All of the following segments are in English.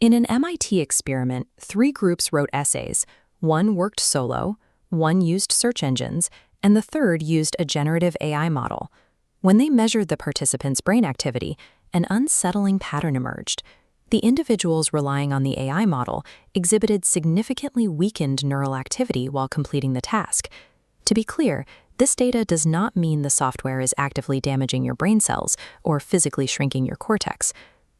In an MIT experiment, 3 groups wrote essays. One worked solo, one used search engines, and the third used a generative AI model. When they measured the participants' brain activity, an unsettling pattern emerged. The individuals relying on the AI model exhibited significantly weakened neural activity while completing the task. To be clear, this data does not mean the software is actively damaging your brain cells or physically shrinking your cortex.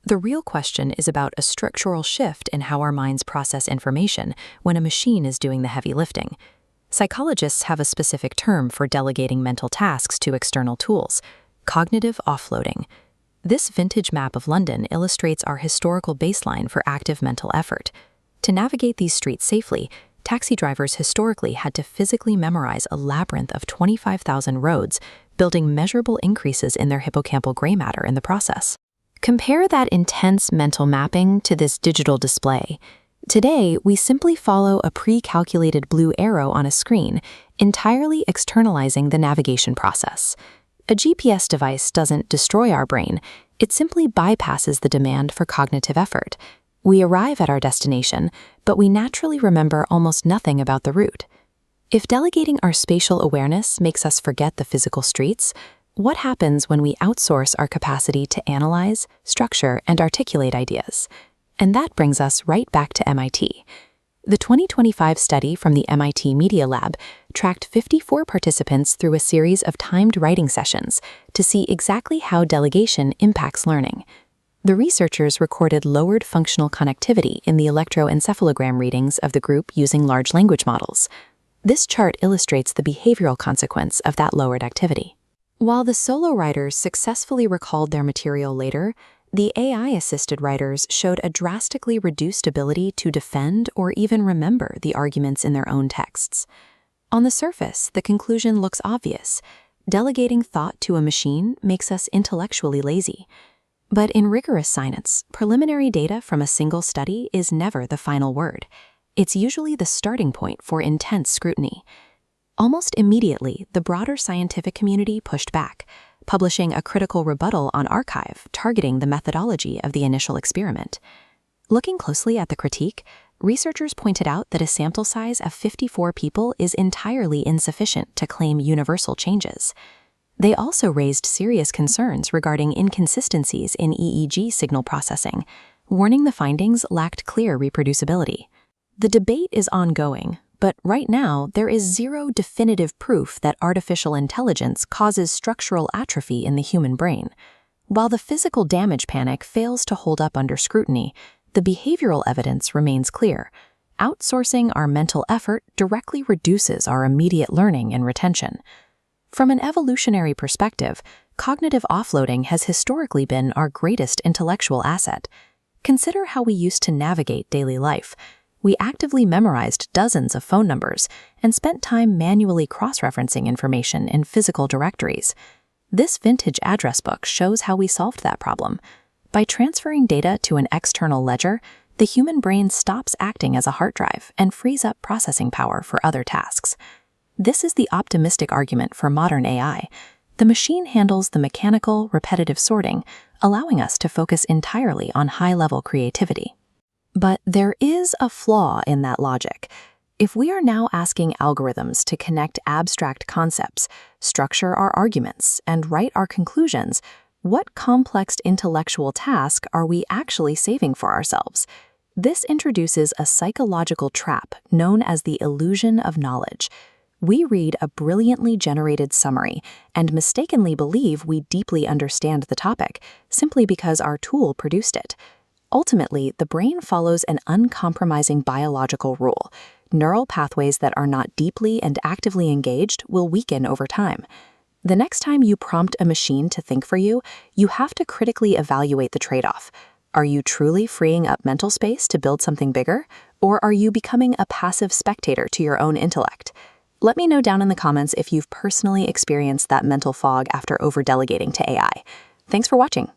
The real question is about a structural shift in how our minds process information when a machine is doing the heavy lifting. Psychologists have a specific term for delegating mental tasks to external tools: cognitive offloading. This vintage map of London illustrates our historical baseline for active mental effort. To navigate these streets safely, taxi drivers historically had to physically memorize a labyrinth of 25,000 roads, building measurable increases in their hippocampal gray matter in the process. Compare that intense mental mapping to this digital display. Today, we simply follow a pre-calculated blue arrow on a screen, entirely externalizing the navigation process. A GPS device doesn't destroy our brain, it simply bypasses the demand for cognitive effort. We arrive at our destination, but we naturally remember almost nothing about the route. If delegating our spatial awareness makes us forget the physical streets, what happens when we outsource our capacity to analyze, structure, and articulate ideas? And that brings us right back to MIT. The 2025 study from the MIT Media Lab tracked 54 participants through a series of timed writing sessions to see exactly how delegation impacts learning. The researchers recorded lowered functional connectivity in the electroencephalogram readings of the group using large language models. This chart illustrates the behavioral consequence of that lowered activity. While the solo writers successfully recalled their material later, the AI-assisted writers showed a drastically reduced ability to defend or even remember the arguments in their own texts. On the surface, the conclusion looks obvious. Delegating thought to a machine makes us intellectually lazy. But in rigorous science, preliminary data from a single study is never the final word. It's usually the starting point for intense scrutiny. Almost immediately, the broader scientific community pushed back, publishing a critical rebuttal on arXiv targeting the methodology of the initial experiment. Looking closely at the critique, researchers pointed out that a sample size of 54 people is entirely insufficient to claim universal changes. They also raised serious concerns regarding inconsistencies in EEG signal processing, warning the findings lacked clear reproducibility. The debate is ongoing, but right now there is zero definitive proof that artificial intelligence causes structural atrophy in the human brain. While the physical damage panic fails to hold up under scrutiny, the behavioral evidence remains clear. Outsourcing our mental effort directly reduces our immediate learning and retention. From an evolutionary perspective, cognitive offloading has historically been our greatest intellectual asset. Consider how we used to navigate daily life. We actively memorized dozens of phone numbers and spent time manually cross-referencing information in physical directories. This vintage address book shows how we solved that problem. By transferring data to an external ledger, the human brain stops acting as a hard drive and frees up processing power for other tasks. This is the optimistic argument for modern AI. The machine handles the mechanical, repetitive sorting, allowing us to focus entirely on high-level creativity. But there is a flaw in that logic. If we are now asking algorithms to connect abstract concepts, structure our arguments, and write our conclusions, what complex intellectual task are we actually saving for ourselves? This introduces a psychological trap known as the illusion of knowledge. We read a brilliantly generated summary and mistakenly believe we deeply understand the topic simply because our tool produced it. Ultimately, the brain follows an uncompromising biological rule. Neural pathways that are not deeply and actively engaged will weaken over time. The next time you prompt a machine to think for you, you have to critically evaluate the trade-off. Are you truly freeing up mental space to build something bigger, or are you becoming a passive spectator to your own intellect? Let me know down in the comments if you've personally experienced that mental fog after over-delegating to AI. Thanks for watching.